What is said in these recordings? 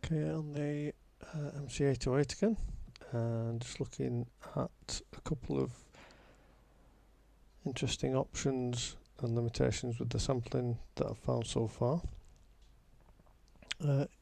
Okay, on the MC-808 again, and just looking at a couple of interesting options and limitations with the sampling that I've found so far.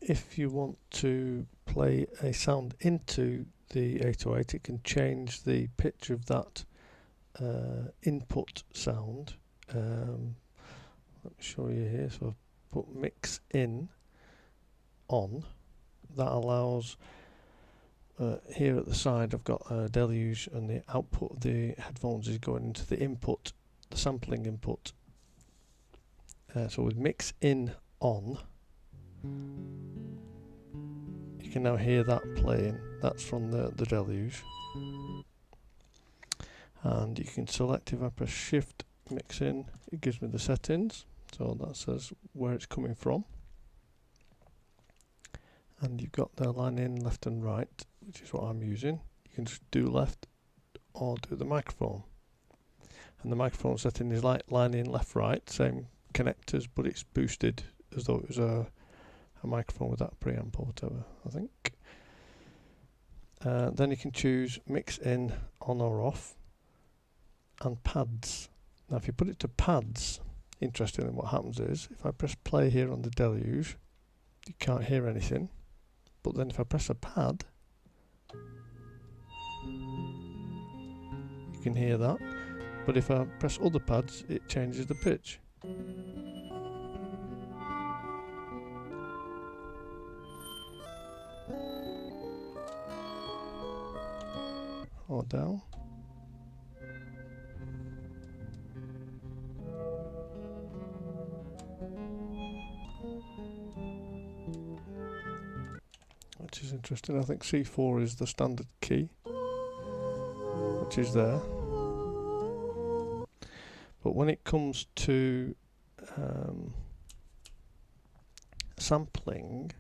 If you want to play a sound into the 808, it can change the pitch of that input sound. Let me show you here. So I've put mix in on. That allows, here at the side I've got a deluge, and the output of the headphones is going into the input, the sampling input. So with mix in on, you can now hear that playing. That's from the deluge. And you can select, if I press shift mix in, it gives me the settings. So that says where it's coming from. And you've got the line in left and right, which is what I'm using. You can just do left or do the microphone. And the microphone setting is like line in left right, same connectors, but it's boosted as though it was a microphone with that preamp or whatever, I think. Then you can choose mix in on or off, and pads. Now if you put it to pads, interestingly what happens is, if I press play here on the deluge, you can't hear anything. But then if I press a pad, you can hear that. But if I press other pads, it changes the pitch. Or down. Which is interesting. I think C4 is the standard key, which is there. But when it comes to sampling,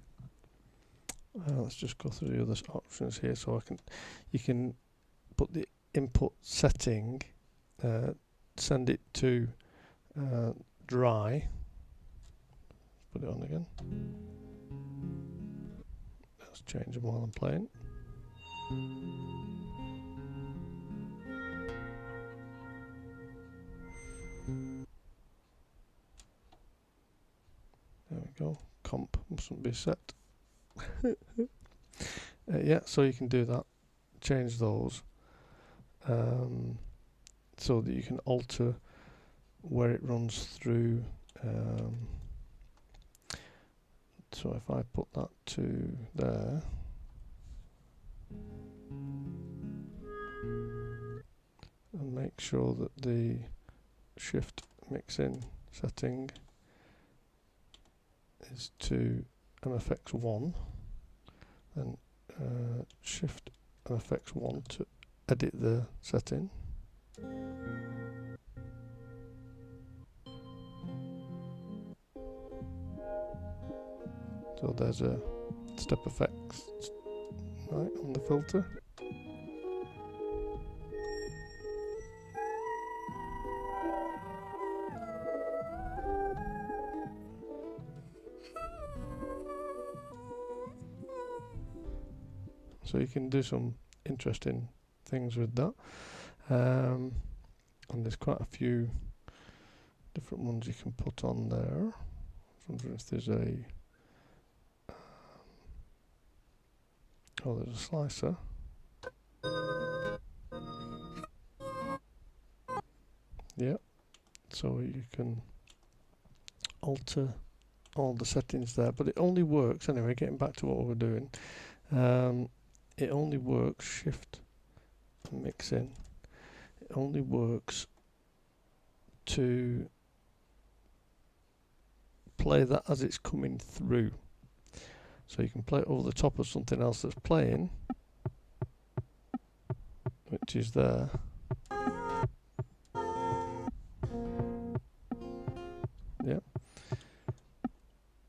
let's just go through the other options here. So you can put the input setting, send it to dry. Put it on again. Let's change them while I'm playing. There we go. Comp mustn't be set. Yeah, so you can do that. Change those so that you can alter where it runs through. So if I put that to there, and make sure that the shift mix in setting is to MFX1, then shift MFX1 to edit the setting. So there's a step effects right on the filter. So you can do some interesting things with that. And there's quite a few different ones you can put on there. I wonder if there's a there's a slicer. Yeah, so you can alter all the settings there, but it only works, anyway, getting back to what we're doing, it only works, shift and mix in, it only works to play that as it's coming through. So you can play it over the top of something else that's playing, which is there. Yeah,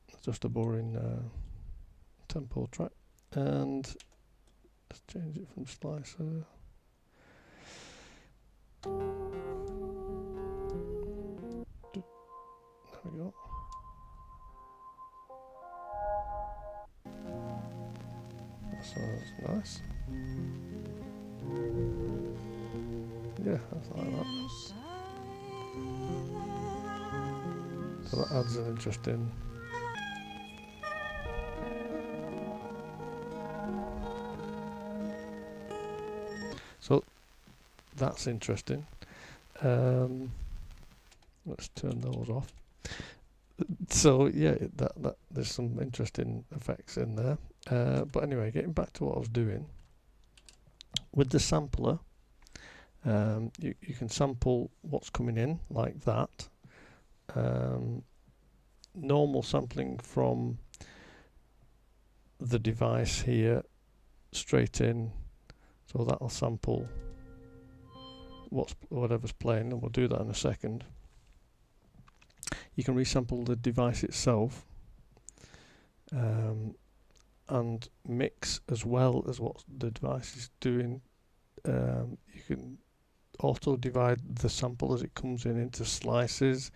it's just a boring tempo track. And let's change it from slicer. There we go. Nice. Yeah, I like that. So that adds an interesting. So that's interesting. Let's turn those off. So yeah, that there's some interesting effects in there. But anyway, getting back to what I was doing with the sampler, you can sample what's coming in like that. Normal sampling from the device here straight in, so that'll sample whatever's playing, and we'll do that in a second. You can resample the device itself and mix as well as what the device is doing. You can auto divide the sample as it comes in into slices,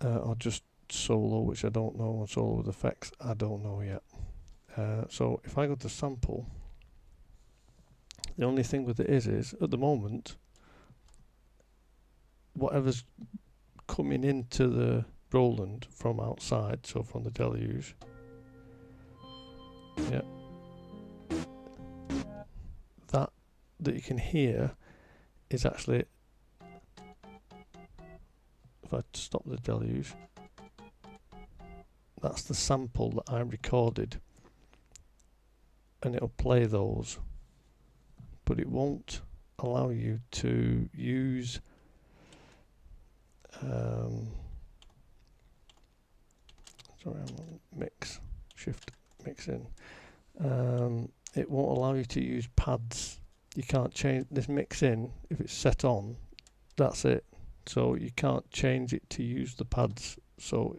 or just solo, which I don't know, and solo with effects I don't know yet. So if I go to sample, the only thing with it is at the moment whatever's coming into the Roland from outside, so from the deluge, yeah, that you can hear is actually, if I stop the deluge, that's the sample that I recorded, and it'll play those, but it won't allow you to use sorry, I'm on mix, shift mix in. It won't allow you to use pads. You can't change this mix in. If it's set on, that's it. So you can't change it to use the pads. So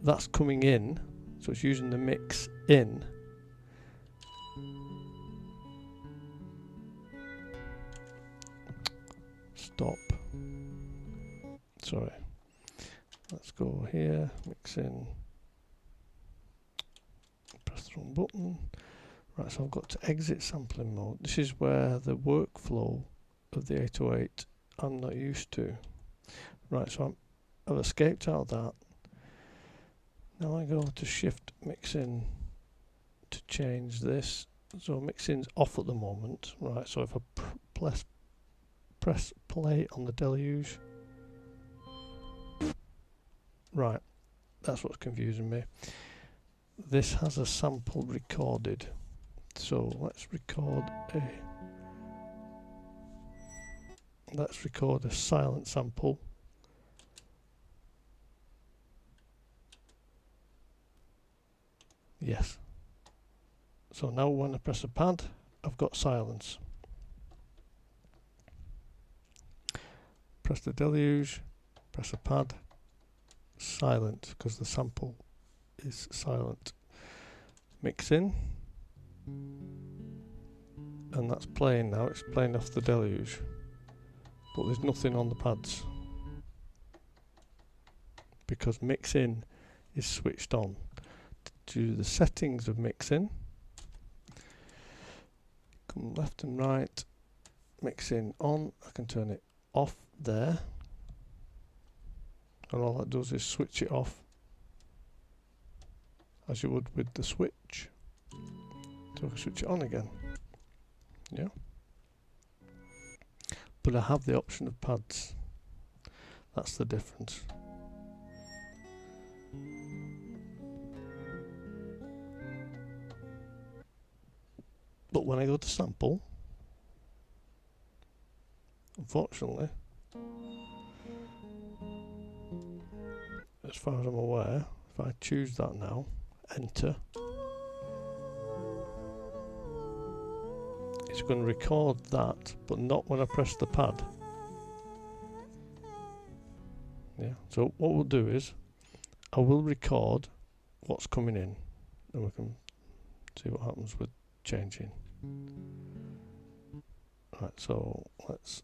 that's coming in. So it's using the mix in. Stop. Sorry. Let's go here, mix in. Press the wrong button. Right, so I've got to exit sampling mode. This is where the workflow of the 808 I'm not used to. Right, so I've escaped out of that. Now I go to shift mix in to change this. So mixing's off at the moment. Right, so if I press play on the deluge. Right, that's what's confusing me. This has a sample recorded. So let's record a silent sample. Yes. So now when I press a pad, I've got silence. Press the deluge, press a pad, silent, because the sample is silent. Mix in, and that's playing now. It's playing off the deluge, but there's nothing on the pads because mix in is switched on. To the settings of mix in, come left and right, mix in on. I can turn it off there, and all that does is switch it off as you would with the switch. So I can switch it on again. Yeah. But I have the option of pads. That's the difference. But when I go to sample, unfortunately, as far as I'm aware, if I choose that now, enter, it's going to record that, but not when I press the pad. Yeah. So what we'll do is, I will record what's coming in, and we can see what happens with changing. Right. So let's.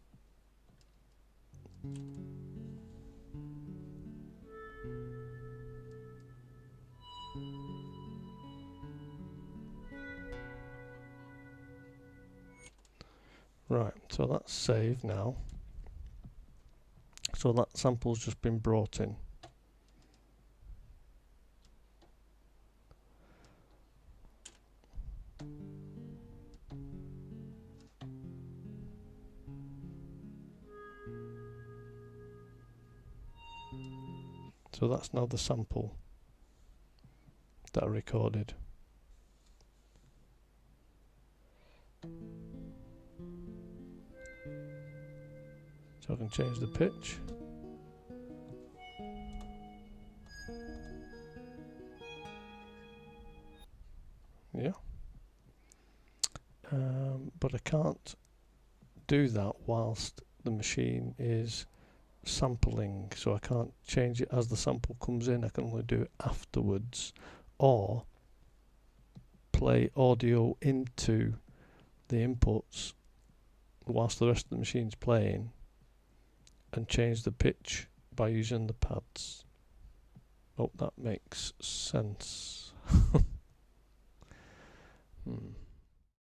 So that's saved now. So that sample's just been brought in. So that's now the sample that I recorded. So I can change the pitch. Yeah. But I can't do that whilst the machine is sampling, so I can't change it as the sample comes in. I can only do it afterwards, or play audio into the inputs whilst the rest of the machine's playing and change the pitch by using the pads. Hope that makes sense.